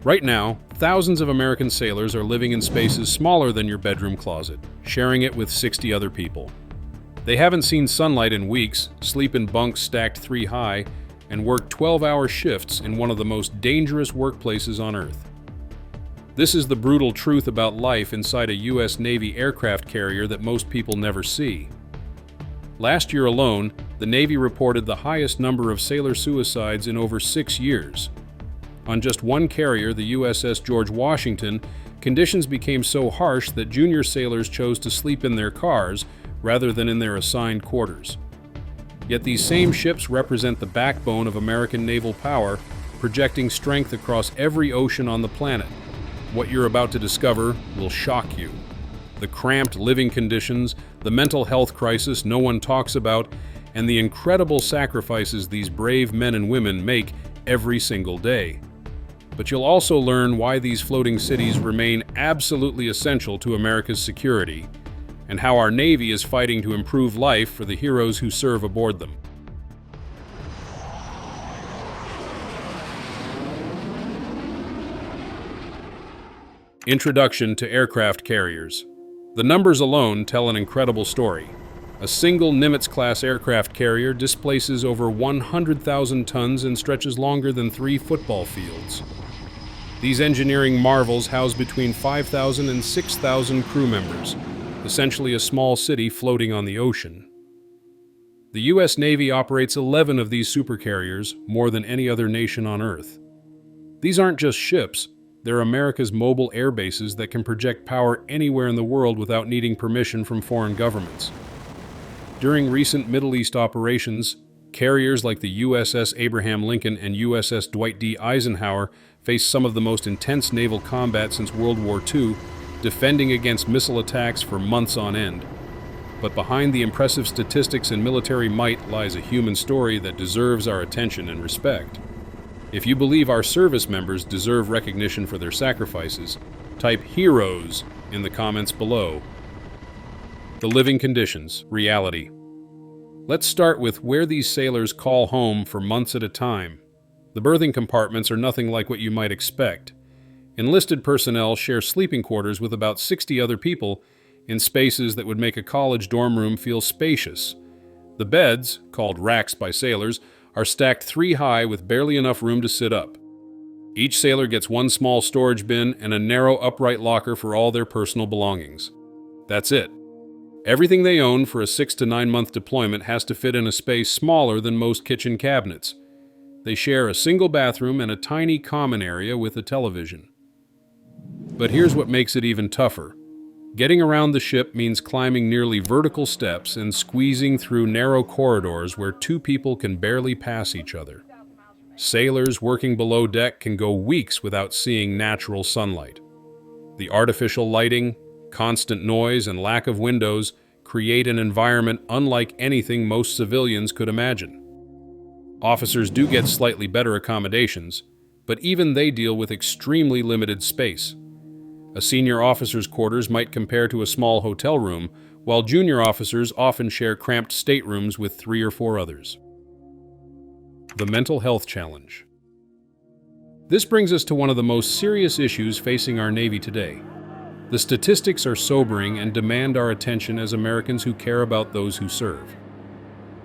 Right now, thousands of American sailors are living in spaces smaller than your bedroom closet, sharing it with 60 other people. They haven't seen sunlight in weeks, sleep in bunks stacked 3 high, and work 12-hour shifts in one of the most dangerous workplaces on Earth. This is the brutal truth about life inside a U.S. Navy aircraft carrier that most people never see. Last year alone, the Navy reported the highest number of sailor suicides in over 6 years. On just one carrier, the USS George Washington, conditions became so harsh that junior sailors chose to sleep in their cars rather than in their assigned quarters. Yet these same ships represent the backbone of American naval power, projecting strength across every ocean on the planet. What you're about to discover will shock you. The cramped living conditions, the mental health crisis no one talks about, and the incredible sacrifices these brave men and women make every single day. But you'll also learn why these floating cities remain absolutely essential to America's security, and how our Navy is fighting to improve life for the heroes who serve aboard them. Introduction to aircraft carriers. The numbers alone tell an incredible story. A single Nimitz-class aircraft carrier displaces over 100,000 tons and stretches longer than 3 football fields. These engineering marvels house between 5,000 and 6,000 crew members, essentially a small city floating on the ocean. The U.S. Navy operates 11 of these supercarriers, more than any other nation on Earth. These aren't just ships, they're America's mobile air bases that can project power anywhere in the world without needing permission from foreign governments. During recent Middle East operations, carriers like the USS Abraham Lincoln and USS Dwight D. Eisenhower faced some of the most intense naval combat since World War II, defending against missile attacks for months on end. But behind the impressive statistics and military might lies a human story that deserves our attention and respect. If you believe our service members deserve recognition for their sacrifices, type HEROES in the comments below. The living conditions, reality. Let's start with where these sailors call home for months at a time. The berthing compartments are nothing like what you might expect. Enlisted personnel share sleeping quarters with about 60 other people in spaces that would make a college dorm room feel spacious. The beds, called racks by sailors, are stacked 3 high with barely enough room to sit up. Each sailor gets one small storage bin and a narrow upright locker for all their personal belongings. That's it. Everything they own for a 6 to 9 month deployment has to fit in a space smaller than most kitchen cabinets. They share a single bathroom and a tiny common area with a television. But here's what makes it even tougher. Getting around the ship means climbing nearly vertical steps and squeezing through narrow corridors where 2 people can barely pass each other. Sailors working below deck can go weeks without seeing natural sunlight. The artificial lighting, constant noise, and lack of windows create an environment unlike anything most civilians could imagine. Officers do get slightly better accommodations, but even they deal with extremely limited space. A senior officer's quarters might compare to a small hotel room, while junior officers often share cramped staterooms with 3 or 4 others. The mental health challenge. This brings us to one of the most serious issues facing our Navy today. The statistics are sobering and demand our attention as Americans who care about those who serve.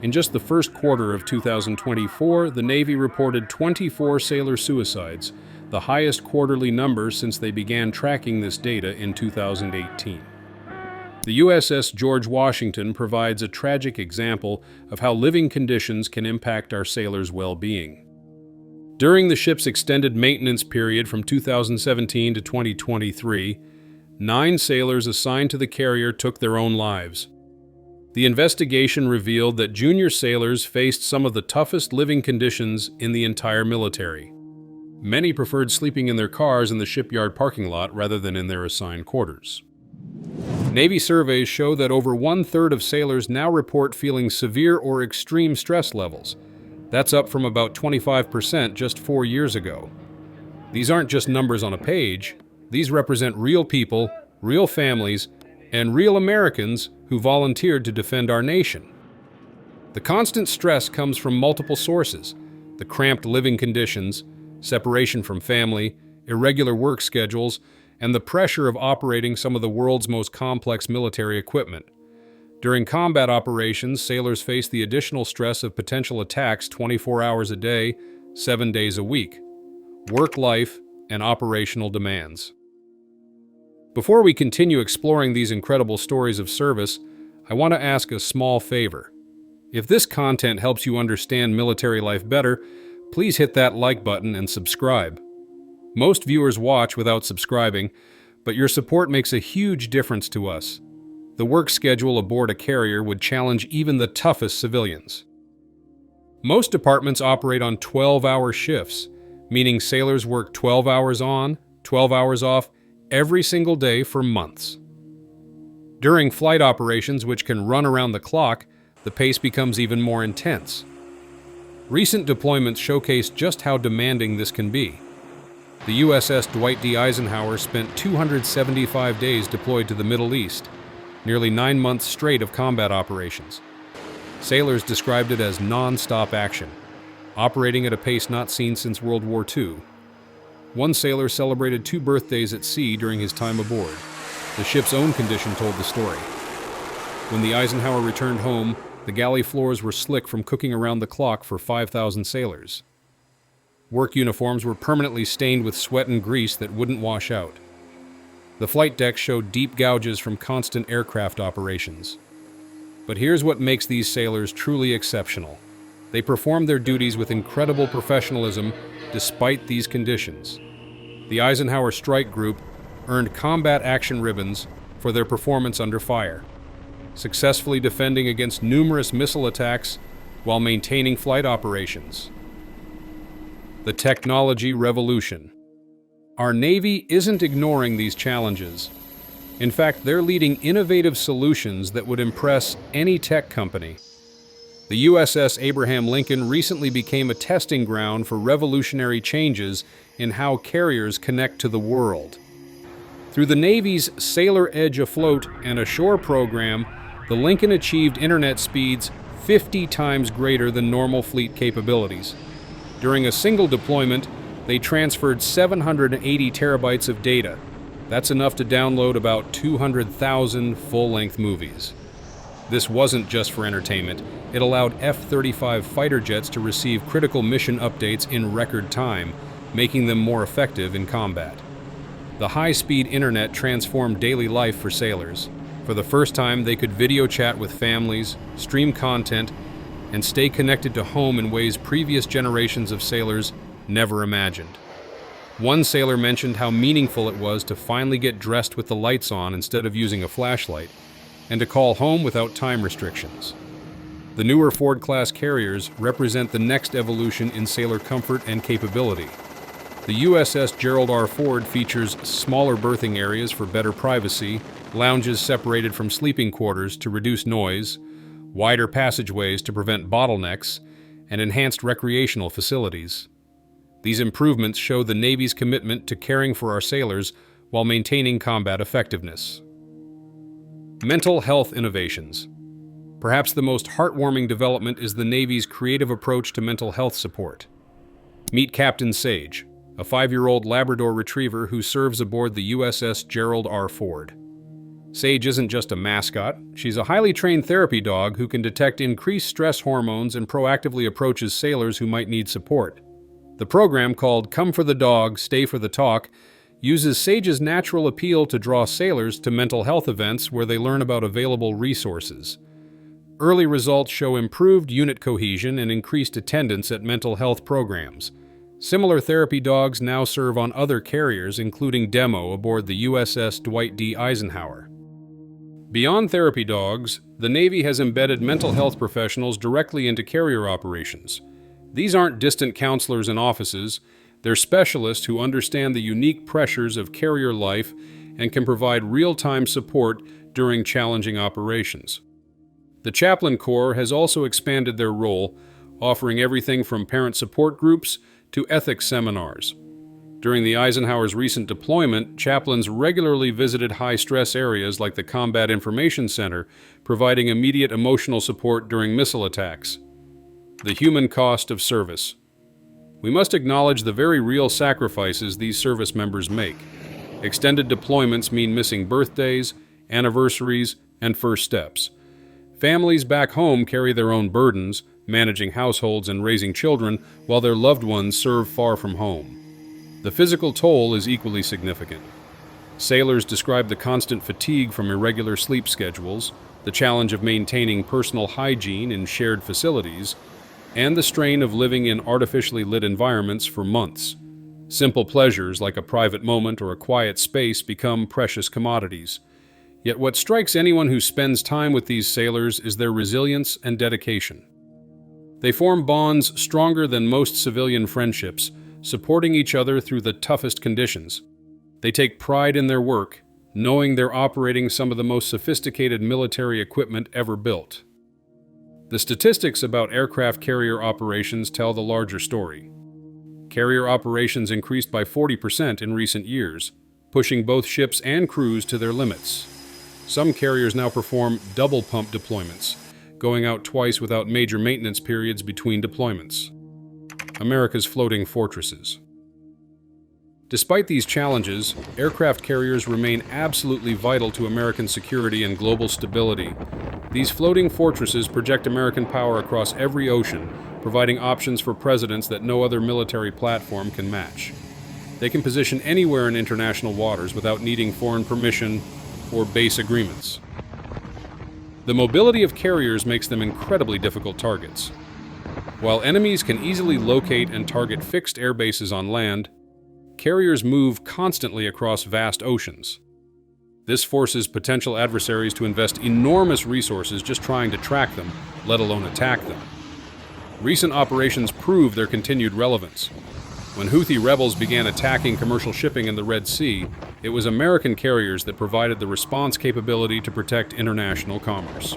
In just the first quarter of 2024, the Navy reported 24 sailor suicides, the highest quarterly number since they began tracking this data in 2018. The USS George Washington provides a tragic example of how living conditions can impact our sailors' well-being. During the ship's extended maintenance period from 2017 to 2023, 9 sailors assigned to the carrier took their own lives. The investigation revealed that junior sailors faced some of the toughest living conditions in the entire military. Many preferred sleeping in their cars in the shipyard parking lot rather than in their assigned quarters. Navy surveys show that over 1/3 of sailors now report feeling severe or extreme stress levels. That's up from about 25% just 4 years ago. These aren't just numbers on a page. These represent real people, real families, and real Americans who volunteered to defend our nation. The constant stress comes from multiple sources: the cramped living conditions, separation from family, irregular work schedules, and the pressure of operating some of the world's most complex military equipment. During combat operations, sailors face the additional stress of potential attacks 24 hours a day, 7 days a week, work life, and operational demands. Before we continue exploring these incredible stories of service, I want to ask a small favor. If this content helps you understand military life better, please hit that like button and subscribe. Most viewers watch without subscribing, but your support makes a huge difference to us. The work schedule aboard a carrier would challenge even the toughest civilians. Most departments operate on 12-hour shifts, meaning sailors work 12 hours on, 12 hours off, every single day for months. During flight operations, which can run around the clock, the pace becomes even more intense. Recent deployments showcase just how demanding this can be. The USS Dwight D. Eisenhower spent 275 days deployed to the Middle East, nearly 9 months straight of combat operations. Sailors described it as non-stop action, operating at a pace not seen since World War II. One sailor celebrated 2 birthdays at sea during his time aboard. The ship's own condition told the story. When the Eisenhower returned home, the galley floors were slick from cooking around the clock for 5,000 sailors. Work uniforms were permanently stained with sweat and grease that wouldn't wash out. The flight decks showed deep gouges from constant aircraft operations. But here's what makes these sailors truly exceptional. They performed their duties with incredible professionalism despite these conditions. The Eisenhower Strike Group earned combat action ribbons for their performance under fire, successfully defending against numerous missile attacks while maintaining flight operations. The technology revolution. Our Navy isn't ignoring these challenges. In fact, they're leading innovative solutions that would impress any tech company. The USS Abraham Lincoln recently became a testing ground for revolutionary changes in how carriers connect to the world. Through the Navy's Sailor Edge Afloat and Ashore program, the Lincoln achieved internet speeds 50 times greater than normal fleet capabilities. During a single deployment, they transferred 780 terabytes of data. That's enough to download about 200,000 full-length movies. This wasn't just for entertainment. It allowed F-35 fighter jets to receive critical mission updates in record time, making them more effective in combat. The high-speed internet transformed daily life for sailors. For the first time, they could video chat with families, stream content, and stay connected to home in ways previous generations of sailors never imagined. One sailor mentioned how meaningful it was to finally get dressed with the lights on instead of using a flashlight, and to call home without time restrictions. The newer Ford-class carriers represent the next evolution in sailor comfort and capability. The USS Gerald R. Ford features smaller berthing areas for better privacy, lounges separated from sleeping quarters to reduce noise, wider passageways to prevent bottlenecks, and enhanced recreational facilities. These improvements show the Navy's commitment to caring for our sailors while maintaining combat effectiveness. Mental health innovations. Perhaps the most heartwarming development is the Navy's creative approach to mental health support. Meet Captain Sage, a 5-year-old Labrador retriever who serves aboard the USS Gerald R. Ford. Sage isn't just a mascot. She's a highly trained therapy dog who can detect increased stress hormones and proactively approaches sailors who might need support. The program, called Come for the Dog, Stay for the Talk, uses Sage's natural appeal to draw sailors to mental health events where they learn about available resources. Early results show improved unit cohesion and increased attendance at mental health programs. Similar therapy dogs now serve on other carriers, including Demo aboard the USS Dwight D. Eisenhower. Beyond therapy dogs, the Navy has embedded mental health professionals directly into carrier operations. These aren't distant counselors in offices. They're specialists who understand the unique pressures of carrier life and can provide real-time support during challenging operations. The Chaplain Corps has also expanded their role, offering everything from parent support groups to ethics seminars. During the Eisenhower's recent deployment, chaplains regularly visited high-stress areas like the Combat Information Center, providing immediate emotional support during missile attacks. The human cost of service. we must acknowledge the very real sacrifices these service members make. Extended deployments mean missing birthdays, anniversaries, and first steps. Families back home carry their own burdens, managing households and raising children, while their loved ones serve far from home. The physical toll is equally significant. Sailors describe the constant fatigue from irregular sleep schedules, the challenge of maintaining personal hygiene in shared facilities, and the strain of living in artificially lit environments for months. Simple pleasures like a private moment or a quiet space become precious commodities. Yet what strikes anyone who spends time with these sailors is their resilience and dedication. They form bonds stronger than most civilian friendships, supporting each other through the toughest conditions. They take pride in their work, knowing they're operating some of the most sophisticated military equipment ever built. The statistics about aircraft carrier operations tell the larger story. Carrier operations increased by 40% in recent years, pushing both ships and crews to their limits. Some carriers now perform double pump deployments, going out twice without major maintenance periods between deployments. America's floating fortresses. Despite these challenges, aircraft carriers remain absolutely vital to American security and global stability. These floating fortresses project American power across every ocean, providing options for presidents that no other military platform can match. They can position anywhere in international waters without needing foreign permission or base agreements. The mobility of carriers makes them incredibly difficult targets. While enemies can easily locate and target fixed air bases on land, carriers move constantly across vast oceans. This forces potential adversaries to invest enormous resources just trying to track them, let alone attack them. Recent operations prove their continued relevance. When Houthi rebels began attacking commercial shipping in the Red Sea, it was American carriers that provided the response capability to protect international commerce.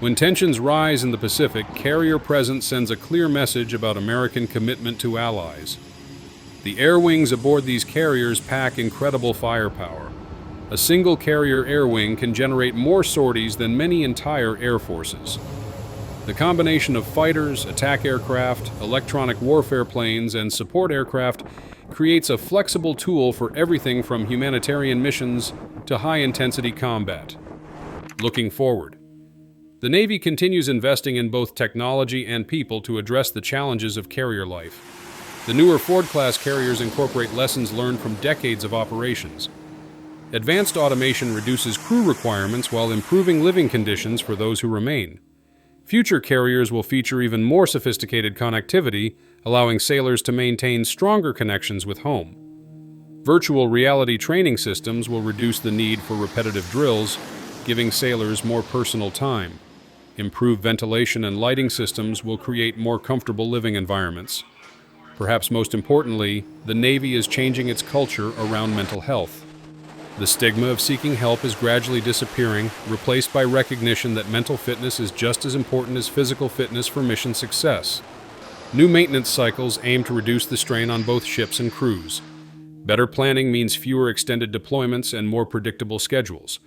When tensions rise in the Pacific, carrier presence sends a clear message about American commitment to allies. The air wings aboard these carriers pack incredible firepower. A single carrier air wing can generate more sorties than many entire air forces. The combination of fighters, attack aircraft, electronic warfare planes, and support aircraft creates a flexible tool for everything from humanitarian missions to high-intensity combat. Looking forward, the Navy continues investing in both technology and people to address the challenges of carrier life. The newer Ford-class carriers incorporate lessons learned from decades of operations. Advanced automation reduces crew requirements while improving living conditions for those who remain. Future carriers will feature even more sophisticated connectivity, allowing sailors to maintain stronger connections with home. Virtual reality training systems will reduce the need for repetitive drills, giving sailors more personal time. Improved ventilation and lighting systems will create more comfortable living environments. Perhaps most importantly, the Navy is changing its culture around mental health. The stigma of seeking help is gradually disappearing, replaced by recognition that mental fitness is just as important as physical fitness for mission success. New maintenance cycles aim to reduce the strain on both ships and crews. Better planning means fewer extended deployments and more predictable schedules,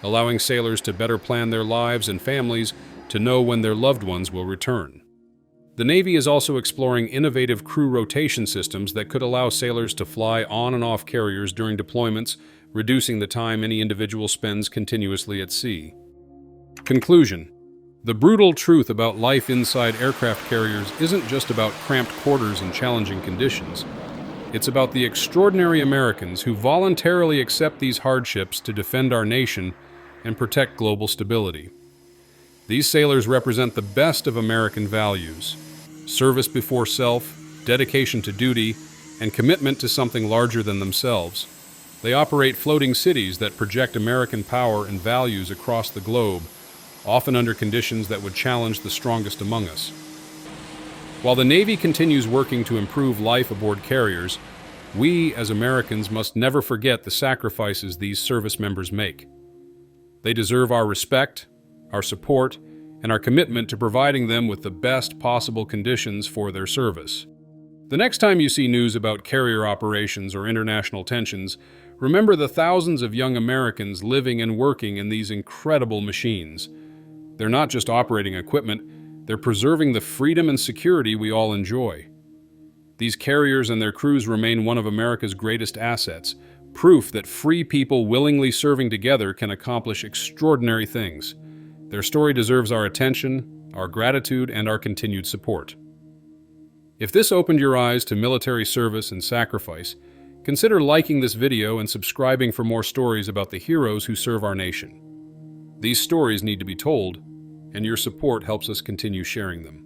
allowing sailors to better plan their lives and families to know when their loved ones will return. The Navy is also exploring innovative crew rotation systems that could allow sailors to fly on and off carriers during deployments, reducing the time any individual spends continuously at sea. Conclusion: the brutal truth about life inside aircraft carriers isn't just about cramped quarters and challenging conditions. It's about the extraordinary Americans who voluntarily accept these hardships to defend our nation and protect global stability. These sailors represent the best of American values: service before self, dedication to duty, and commitment to something larger than themselves. They operate floating cities that project American power and values across the globe, often under conditions that would challenge the strongest among us. While the Navy continues working to improve life aboard carriers, we, as Americans, must never forget the sacrifices these service members make. They deserve our respect, our support, and our commitment to providing them with the best possible conditions for their service. The next time you see news about carrier operations or international tensions, remember the thousands of young Americans living and working in these incredible machines. They're not just operating equipment, they're preserving the freedom and security we all enjoy. These carriers and their crews remain one of America's greatest assets, proof that free people willingly serving together can accomplish extraordinary things. Their story deserves our attention, our gratitude, and our continued support. If this opened your eyes to military service and sacrifice, consider liking this video and subscribing for more stories about the heroes who serve our nation. These stories need to be told, and your support helps us continue sharing them.